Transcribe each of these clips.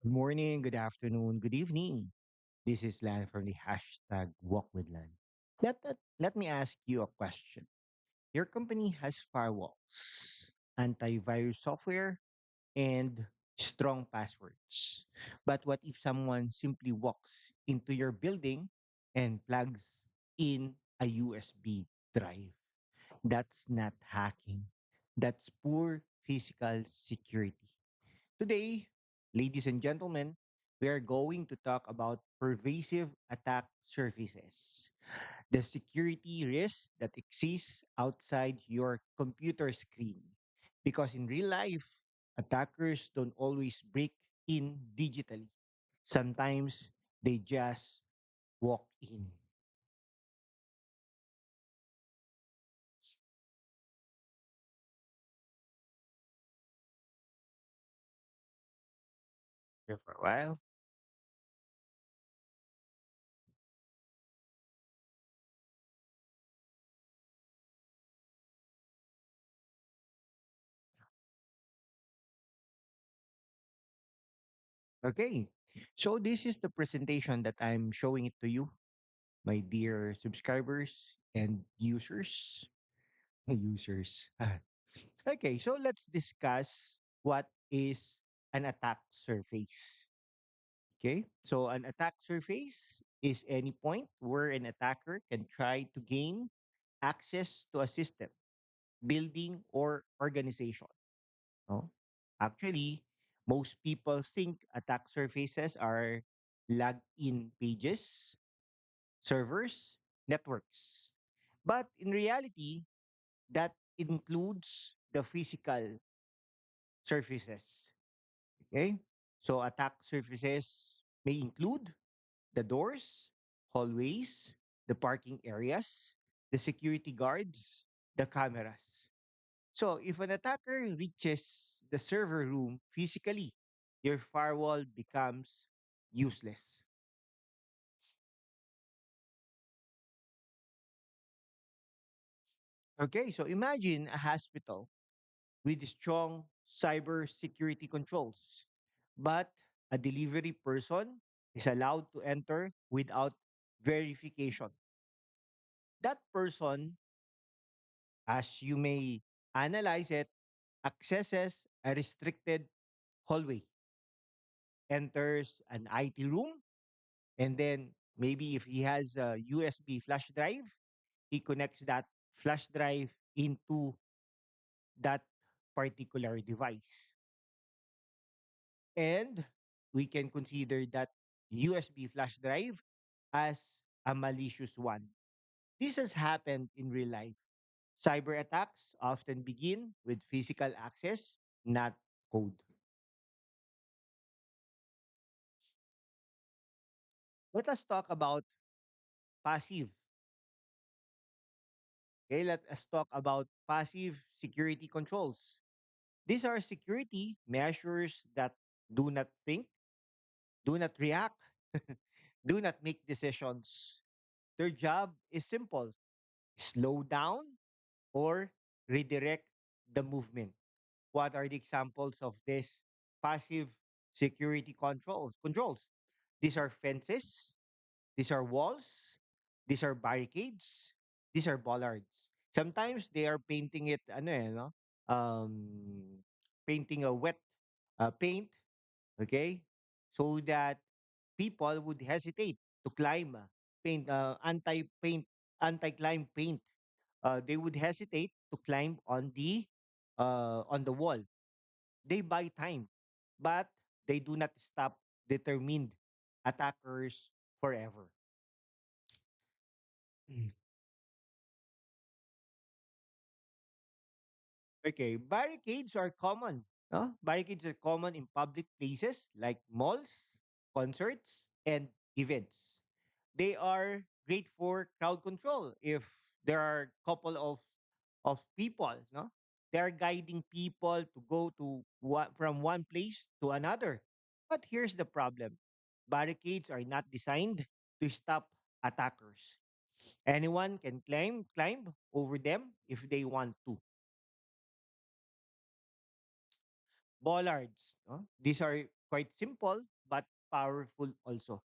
Good morning, good afternoon, good evening. This is Lan from the hashtag Walk with Lan. Let me ask you a question. Your company has firewalls, antivirus software, and strong passwords. But what if someone simply walks into your building and plugs in a USB drive? That's not hacking. That's poor physical security. Today, ladies and gentlemen, we are going to talk about pervasive attack surfaces, the security risks that exist outside your computer screen. Because in real life, attackers don't always break in digitally. Sometimes they just walk in. Here for a while. Okay. So this is the presentation that I'm showing it to you, my dear subscribers and users. Users. Okay, so let's discuss what is an attack surface. Okay, so an attack surface is any point where an attacker can try to gain access to a system, building, or organization. No? Actually, most people think attack surfaces are logged in pages, servers, networks. But in reality, that includes the physical surfaces. Okay? So attack surfaces may include the doors, hallways, the parking areas, the security guards, the cameras. So if an attacker reaches the server room physically, your firewall becomes useless. Okay, so imagine a hospital with strong cyber security controls, but a delivery person is allowed to enter without verification. That person, as you may analyze it, accesses a restricted hallway, enters an IT room, and then maybe if he has a USB flash drive, he connects that flash drive into that particular device. And we can consider that USB flash drive as a malicious one. This has happened in real life. Cyber attacks often begin with physical access, not code. Let us talk about passive. Okay, let us talk about passive security controls. These are security measures that do not think, do not react, do not make decisions. Their job is simple: slow down or redirect the movement. What are the examples of this passive security controls? These are fences, these are walls, these are barricades, these are bollards. Sometimes they are painting it ano eh, no? Painting a wet paint, okay? So that people would hesitate to climb paint anti-climb paint. They would hesitate to climb on the wall. They buy time, but they do not stop determined attackers forever. Mm. Okay, barricades are common. No? Barricades are common in public places like malls, concerts, and events. They are great for crowd control if there are couple of people, no? They are guiding people to go to from one place to another. But here's the problem. Barricades are not designed to stop attackers. Anyone can climb over them if they want to. Bollards, no? These are quite simple. but powerful also.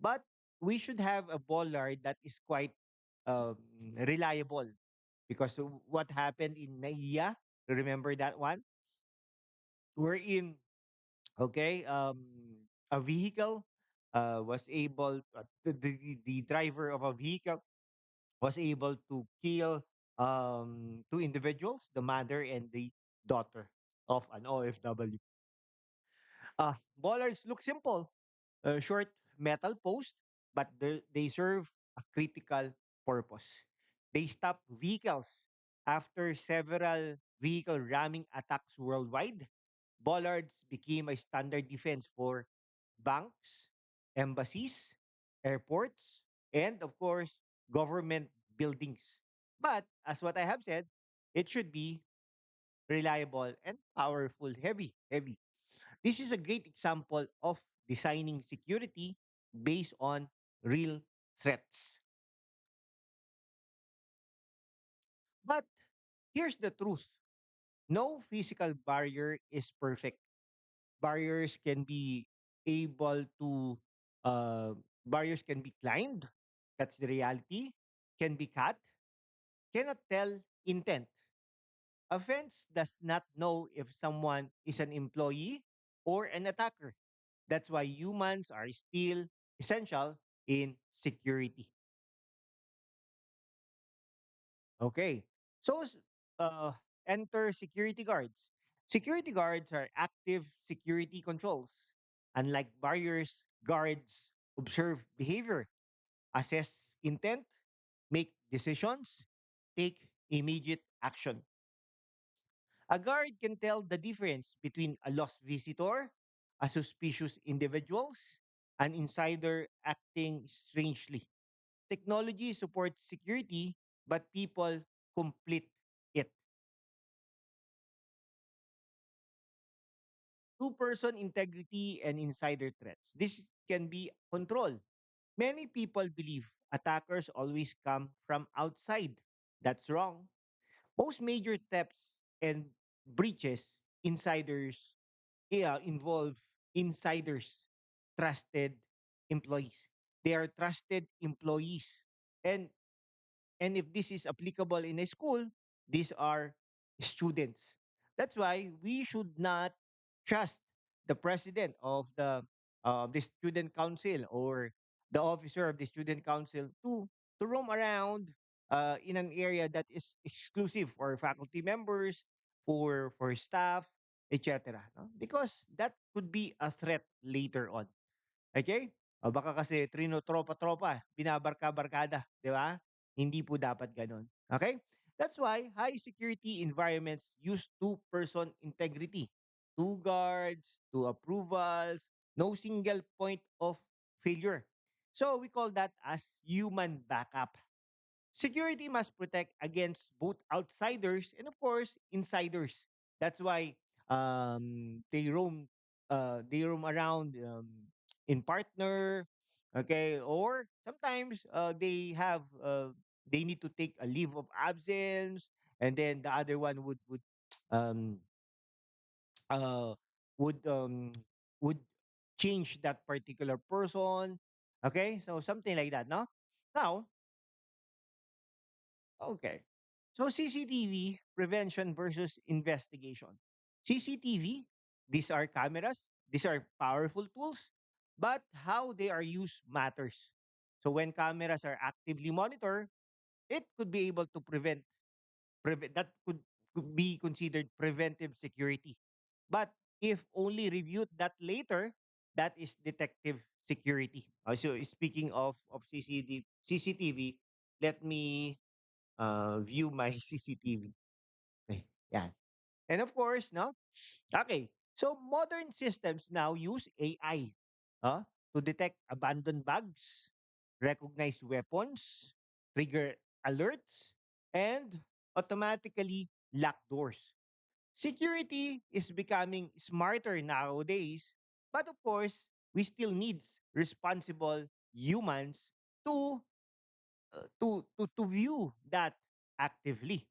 But we should have a bollard that is quite um, reliable because of what happened in Naiya, remember that one? We're in, okay, a vehicle was able, the driver of a vehicle was able to kill two individuals, the mother and the daughter of an OFW. Bollards look simple, short metal post, but they serve a critical purpose. They stop vehicles after several vehicle ramming attacks worldwide. Bollards became a standard defense for banks, embassies, airports, and of course, government buildings. But as what I have said, it should be reliable and powerful, heavy. This is a great example of designing security based on real threats. But here's the truth: no physical barrier is perfect. Barriers can be able to, uh, barriers can be climbed. That's the reality. Can be cut. Cannot tell intent. Offense does not know if someone is an employee or an attacker. That's why humans are still essential in security. Okay. So, enter security guards. Security guards are active security controls. Unlike barriers, guards observe behavior, assess intent, make decisions, take immediate action. A guard can tell the difference between a lost visitor, a suspicious individual, an insider acting strangely. Technology supports security, but people complete it. Two-person integrity and insider threats. This can be controlled. Many people believe attackers always come from outside. That's wrong. Most major thefts and breaches involve insiders, trusted employees. They are trusted employees. And And if this is applicable in a school, these are students. That's why we should not trust the president of the student council or the officer of the student council to roam around in an area that is exclusive for faculty members, for staff, etc. No? Because that could be a threat later on. Okay? O baka kasi tropa-tropa, binabarka-barkada, di ba? Hindi po dapat ganun. Okay? That's why high security environments use two-person integrity. Two guards, two approvals, no single point of failure. So we call that as human backup. Security must protect against both outsiders and of course insiders. That's why they roam around in partner, okay, or sometimes they need to take a leave of absence, and then the other one um uh would um would change that particular person, okay, so something like that, no? Now, okay. So CCTV prevention versus investigation. CCTV, these are cameras, these are powerful tools, but how they are used matters. So when cameras are actively monitored, it could be able to that could be considered preventive security. But if only reviewed that later, that is detective security. So speaking of CCTV, let me view my CCTV. Okay, yeah. And of course, no? Okay. So modern systems now use AI uh, to detect abandoned bags, recognize weapons, trigger alerts, and automatically lock doors. Security is becoming smarter nowadays, but of course, we still need responsible humans to to view that actively.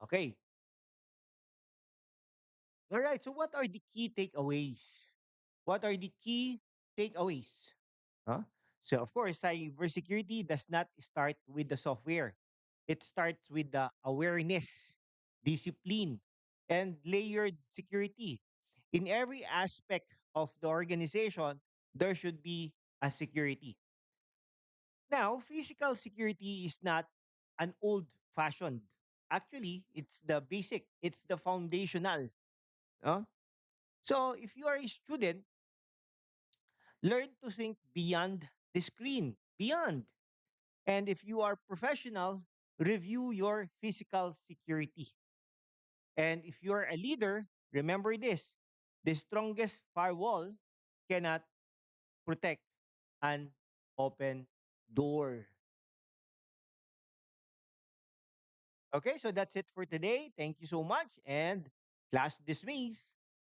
Okay. All right. So, what are the key takeaways? What are the key takeaways? Huh? So, of course, cybersecurity does not start with the software. It starts with the awareness, discipline, and layered security. In every aspect of the organization, there should be a security. Now, physical security is not an old fashioned. Actually, it's the basic, it's the foundational. Huh? So, if you are a student, learn to think beyond the screen, beyond. And if you are professional, review your physical security. And if you are a leader, remember this: the strongest firewall cannot protect an open door. Okay, so that's it for today. Thank you so much, and class dismissed.